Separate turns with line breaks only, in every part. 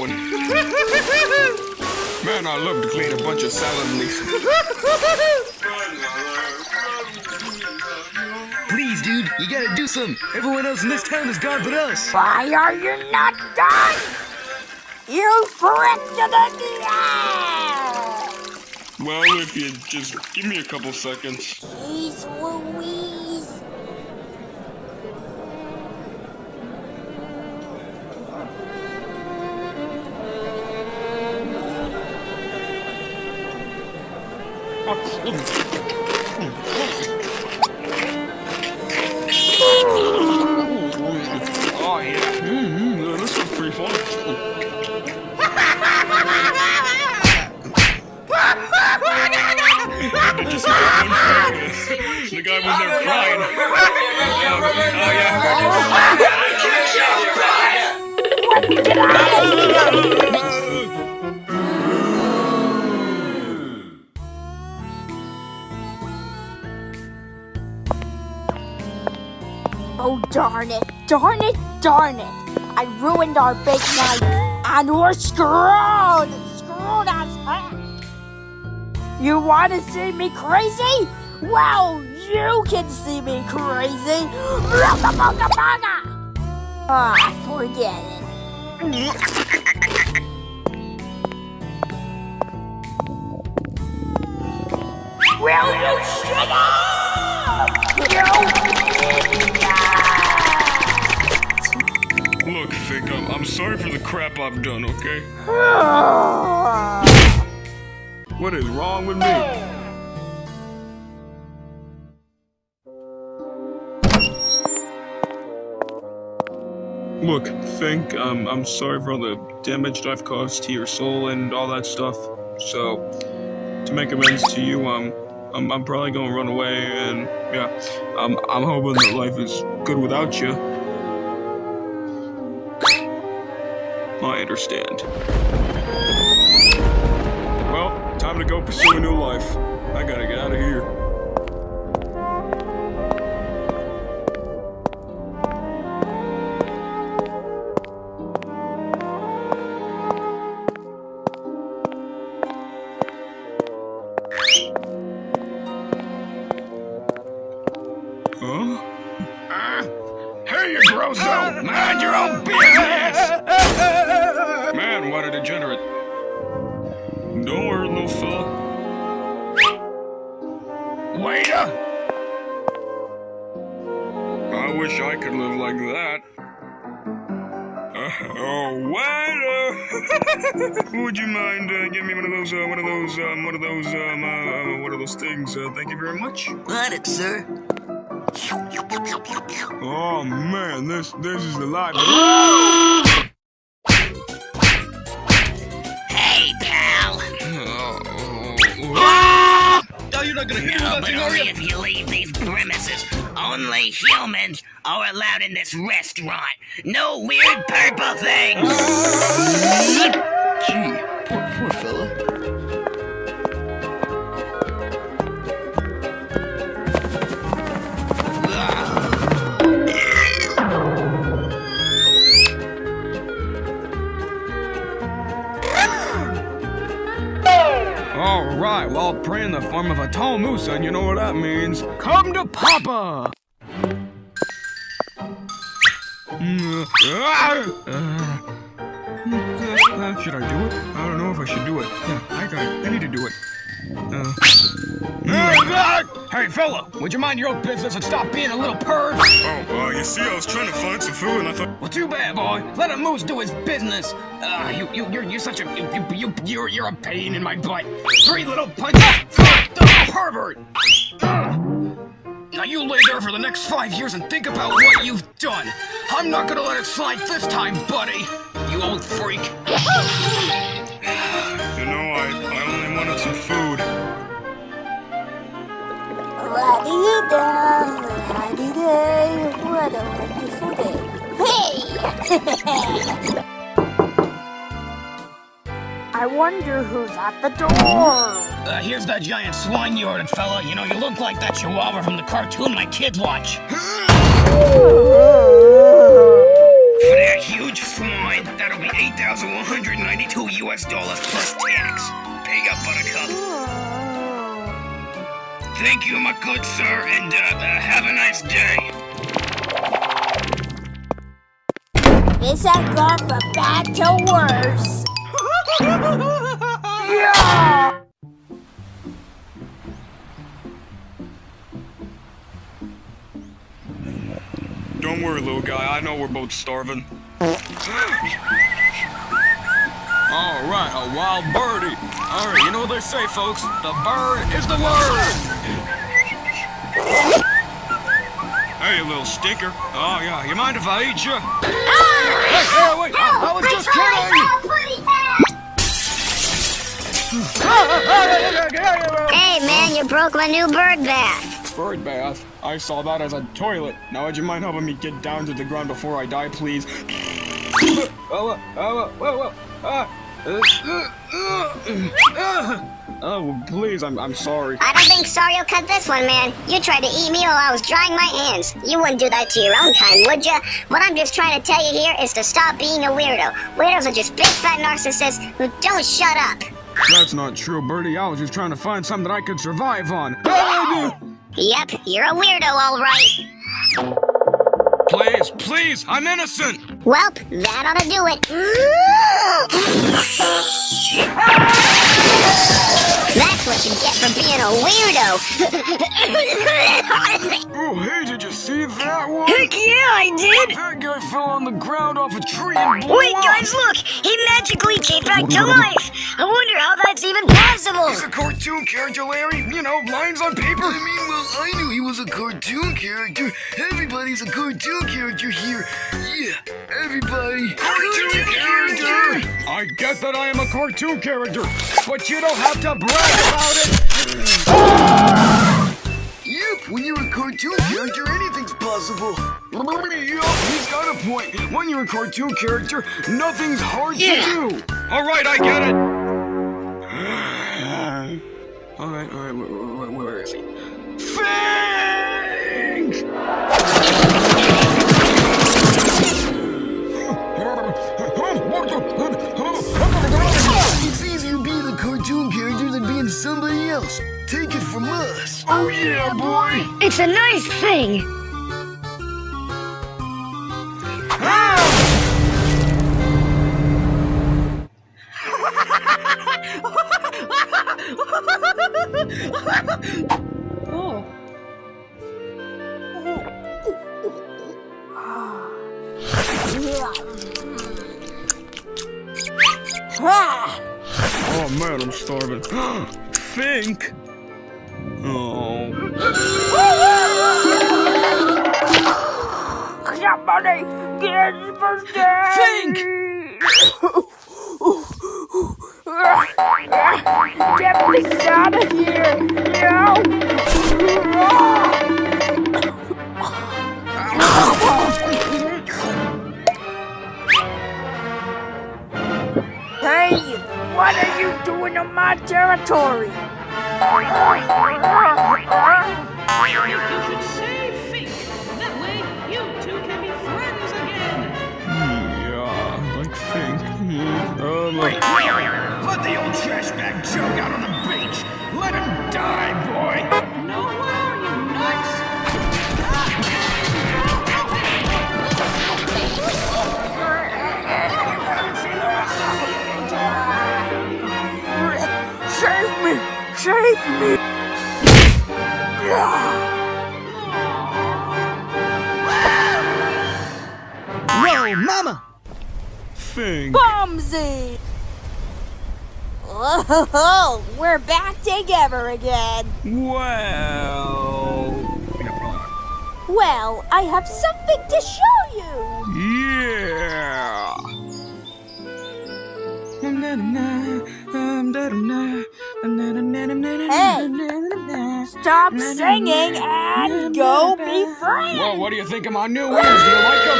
one. Man, I love to clean a bunch of salad leaves.
Please, dude, you gotta do something. Everyone else in this town is gone but us.
Why are you not done? You flipped it in the air!
Well, if you just give me a couple seconds.
Jeez Louise.
Oh, yeah. This was pretty fun. The guy was there crying.
Get out of here! Oh, darn it, darn it, darn it. I ruined our big night, and we're screwed! Screwed as heck! You want to see me crazy? Well, you can see me crazy! Ah, forget it. Will you shut up? You idiot!
Look, Fig, I'm sorry for the crap I've done, okay? What is wrong with me? Look, Fink, I'm sorry for all the damage I've caused to your soul and all that stuff. So, to make amends to you, I'm probably gonna run away, and yeah, I'm hoping that life is good without you. I understand. Well, time to go pursue a new life. I gotta get out of here. Hey, you grosso! Mind your own business! Man, what a degenerate. Don't worry, little fella. Waiter! I wish I could live like that. Oh, waiter! Would you mind giving me one of those things? Thank you very much.
Got it, sir.
Oh man, this is the life.
Hey, pal!
Oh, you're not gonna hit me with that thing, are
Only
you?
if you leave these premises. Only humans are allowed in this restaurant. No weird purple things!
Gee, poor fella.
Alright, well, pray in the form of a tall moose, and you know what that means. Come to Papa! Should I do it? I don't know if I should do it. Yeah, I need to do it. Hey, fella, would you mind your own business and stop being a little perv? Oh, you see, I was trying to find some food and I thought...
Well, too bad, boy. Let a moose do his business. You're such a... You're a pain in my butt. 3 little punches. Pervert! Now you lay there for the next 5 years and think about what you've done. I'm not gonna let it slide this time, buddy. You old freak.
You know, I only wanted some food.
What a wonderful day. Hey! I wonder who's at the door.
Here's that giant swine-yarded fella. You know, you look like that chihuahua from the cartoon my kids watch.
For that huge swine. fine. That'll be $8,192 US plus tax. Pay up, Buttercup. Thank you, my good sir, and have a nice day.
This has gone from bad to worse. Yeah!
Don't worry, little guy. I know we're both starving.
Alright, a wild birdie. Alright, you know what they say, folks. The bird is the word.
Hey, you little stinker. Oh, yeah. You mind if I eat you?
Hey, wait. I was just kidding.
Hey man, you broke my new bird bath.
Bird bath? I saw that as a toilet. Now, would you mind helping me get down to the ground before I die, please? Oh, please, I'm sorry.
I don't think sorry will cut this one, man. You tried to eat me while I was drying my hands. You wouldn't do that to your own kind, would ya? What I'm just trying to tell you here is to stop being a weirdo. Weirdos are just big fat narcissists who don't shut up.
That's not true, Birdie. I was just trying to find something that I could survive on.
Yep, you're a weirdo, all right.
Please, I'm innocent!
Welp, that ought to do it. That's what you get for being a weirdo.
Oh, hey, did you see that one?
Heck yeah, I did.
That guy fell on the ground off a tree and blew
Wait,
up.
guys, look! He magically came back to life! I wonder how that's even possible!
He's a cartoon character, Larry. You know, lines on paper.
I mean, well, I knew he was a cartoon character. Everybody's a cartoon character here. Yeah, everybody.
Cartoon character! I get that I am a cartoon character, but you don't have to brag about it.
Yep, when you're a cartoon character, anything's possible.
Yup, he's got a point. When you're a cartoon character, nothing's hard to do. All right, I get it. All right. Where is he? Fink!
It's easier being a cartoon character than being somebody else. Take it from us.
Oh yeah, boy!
It's a nice thing!
Oh man, I'm starving. Fink! Oh.
Somebody get his birthday!
Fink!
Get things out of here! Hey, what are you doing on my territory?
You should save Fink. That way, you two can be friends again.
Yeah, like Fink.
Wait, let the old trash bag joke out on the beach. Let him die, boy.
No, what are you, nuts?
Save me!
Whoa, mama!
Fink.
Bumbsy! Oh, we're back together again. Well, I have something to show you.
Yeah.
Hey, stop singing and go be friends.
Well, what do you think of my new ears? Do you like them?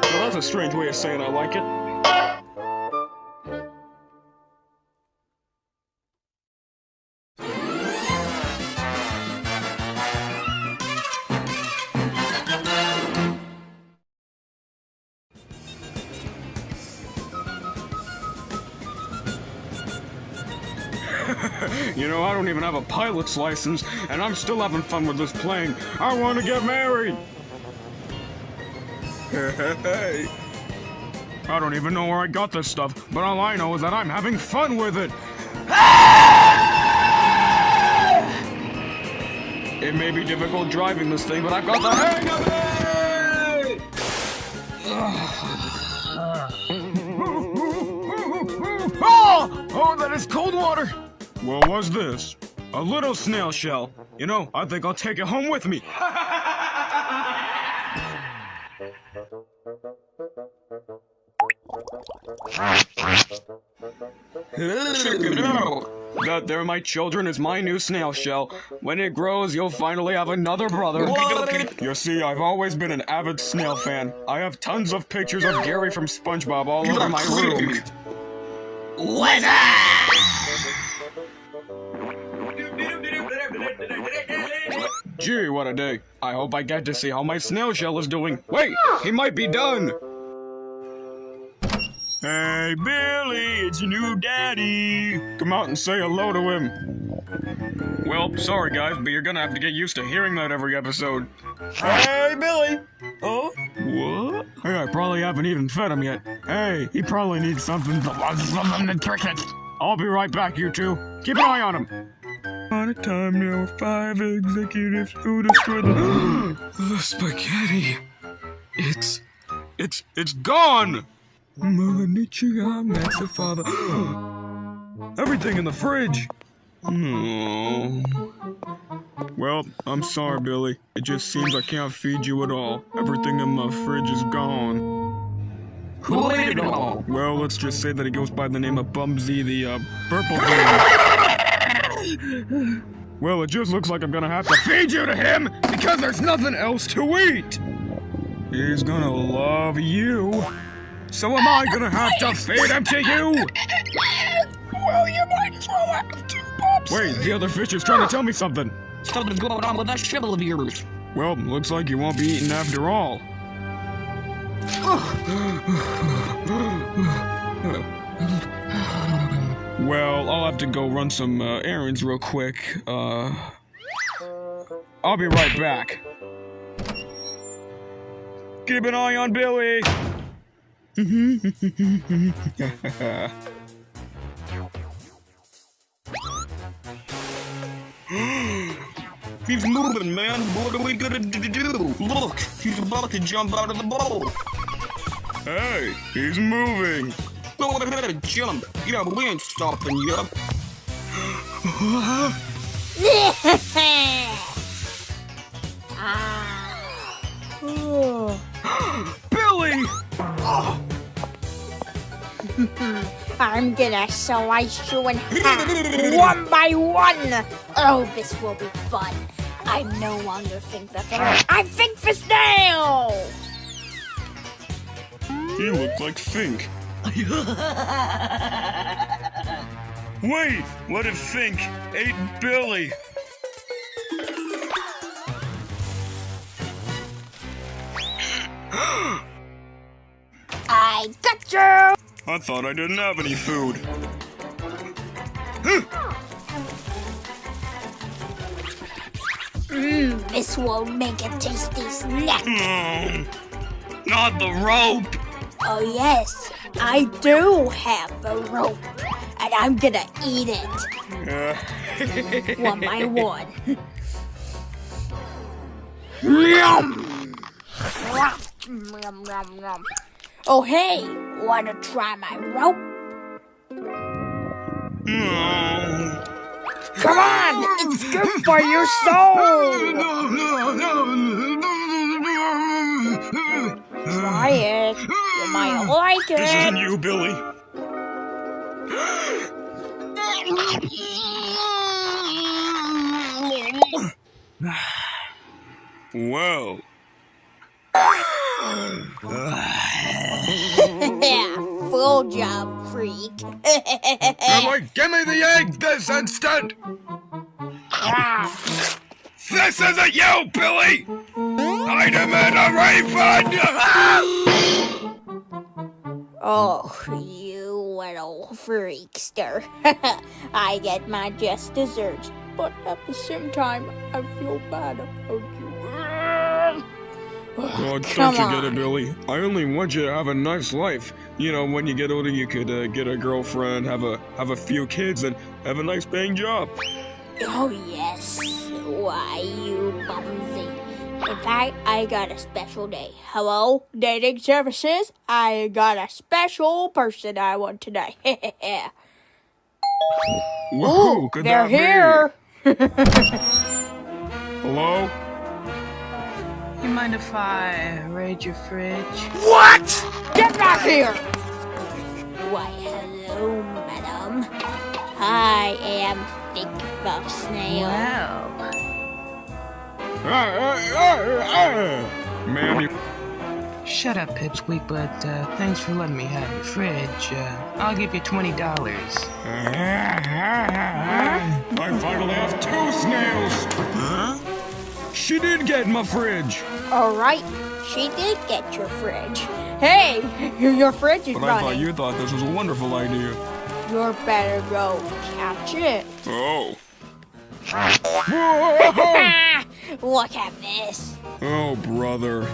Well, that's a strange way of saying I like it. You know, I don't even have a pilot's license, and I'm still having fun with this plane. I want to get married. Hey. I don't even know where I got this stuff, but all I know is that I'm having fun with it. It may be difficult driving this thing, but I've got the hang of it! Oh, that is cold water! Well, what's this? A little snail shell. You know, I think I'll take it home with me. Check it out. That there, my children, is my new snail shell. When it grows, you'll finally have another brother. You see, I've always been an avid snail fan. I have tons of pictures of Gary from SpongeBob all over my room.
What's up?
Gee, what a day. I hope I get to see how my snail shell is doing. Wait, he might be done. Hey, Billy, it's your new daddy. Come out and say hello to him. Well, sorry guys, but you're gonna have to get used to hearing that every episode. Hey, Billy! Oh? What? Hey, I probably haven't even fed him yet. Hey, he probably needs something to cricket. I'll be right back, you two. Keep an eye on him. On a time there were 5 executives who destroyed the spaghetti. It's gone! Mother Nature, that's the father. Everything in the fridge. Oh. Well, I'm sorry, Billy. It just seems I can't feed you at all. Everything in my fridge is gone.
Who ate it all?
Well, let's just say that he goes by the name of Bumbsy, the purple thing. Well, it just looks like I'm gonna have to feed you to him because there's nothing else to eat. He's gonna love you. So am I gonna have to feed him to you?
Well, you might as well have two pups.
Wait, the other fish is trying to tell me something.
Something's going on with that shibble of yours.
Well, looks like you won't be eaten after all. Well, I'll have to go run some errands real quick. I'll be right back. Keep an eye on Billy. He's moving, man. What are we gonna do? Look, he's about to jump out of the bowl. Hey, he's moving. Go ahead, jump. Yeah, we ain't stopping you. Billy!
I'm gonna slice you in half, one by one. Oh, this will be fun. I no longer think the Fairy. I think the Snail!
He looks like Fink. Wait, what if Fink ate Billy?
I got you!
I thought I didn't have any food.
This will make a tasty snack.
Not the rope.
Oh yes, I do have the rope, and I'm gonna eat it. One by one. Yum! Yum, yum, yum. Oh hey, wanna try my rope? Come on, it's good for your soul. Try it. You might like it.
This isn't you, Billy. Well.
Yeah, full job, freak.
Billy, give me the egg this instant! This isn't you, Billy! I demand a refund!
Oh, you little freakster. I get my just desserts, but at the same time, I feel bad about you.
Oh,
Come
don't you get it,
on.
Billy? I only want you to have a nice life. You know, when you get older, you could get a girlfriend, have a few kids, and have a nice paying job.
Oh, yes. Why, you Bumbsy. In fact, I got a special day. Hello, dating services? I got a special person I want today.
Whoa, could
They're
that
here.
be? Hello?
You mind if I raid your fridge?
Get back here! Why, hello, madam. I am Thick Buff Snail.
Well,
Ma'am, you...
shut up, Pipsqueak, but thanks for letting me have your fridge. I'll give you $20.
I finally have 2 snails! Huh? She did get my fridge!
Alright, she did get your fridge. Hey, your fridge is
But I
running.
thought you thought this was a wonderful idea.
You better go catch it.
Oh.
Look at this.
Oh, brother.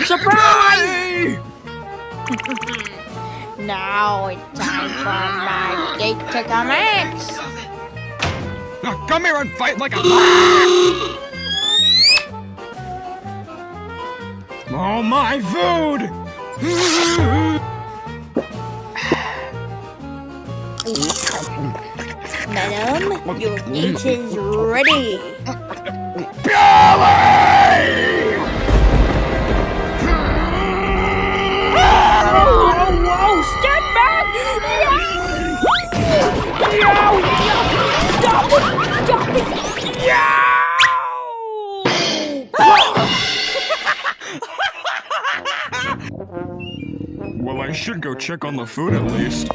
Surprise! Now it's time for my date to commence.
Now come here and fight like a... Oh, my food!
Madam, your date is ready. Whoa, stand back! No! Stop it! Stop it!
Well, I should go check on the food at least.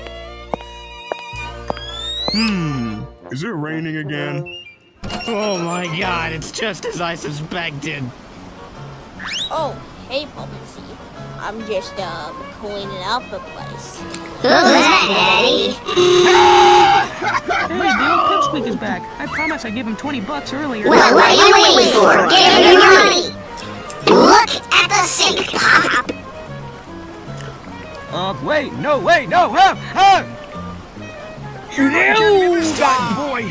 Is it raining again?
Oh my god, it's just as I suspected.
Oh, hey, Bumbsy. I'm just, cleaning up the place.
Who's that, Daddy?
hey, the old Pipsqueak is back. I promise I gave him $20 earlier.
Well, what are you waiting for? Give him your money! Look at the sink, Pop!
Wait, no,
You
boy!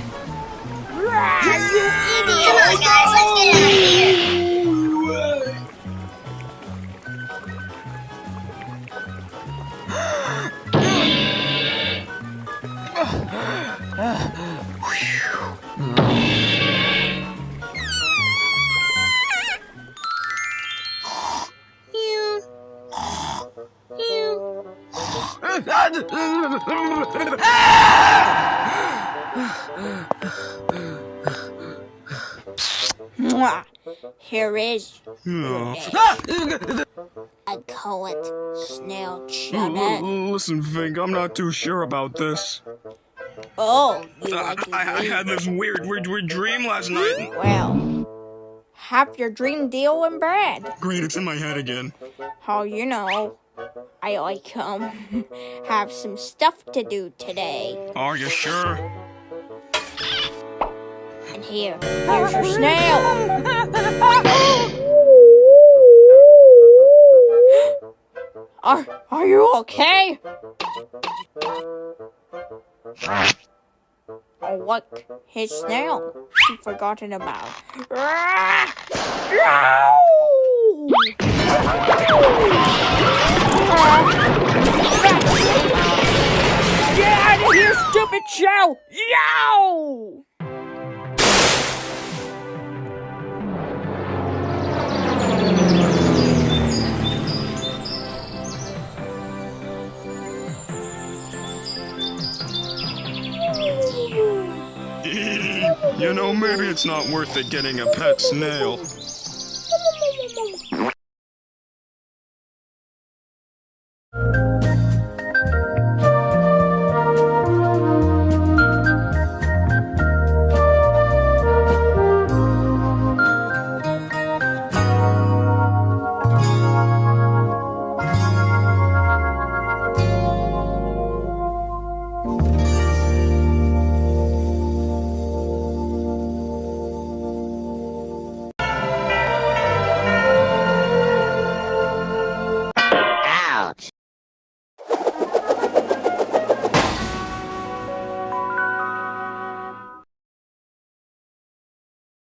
Come on, guys, let's get out of here!
Mwah. Here is
No.
I call it Snail Cheddar.
Listen, Vink, I'm not too sure about this.
Oh, you like to
I
dream?
had this weird dream last night.
Well, have your dream deal in bed.
Great, it's in my head again.
How you know? I have some stuff to do today.
Are you sure?
And here's your snail. Are you okay? Oh, look, his snail. He'd forgotten about. Get out of here, stupid show! Yow!
You know, maybe it's not worth it getting a pet snail.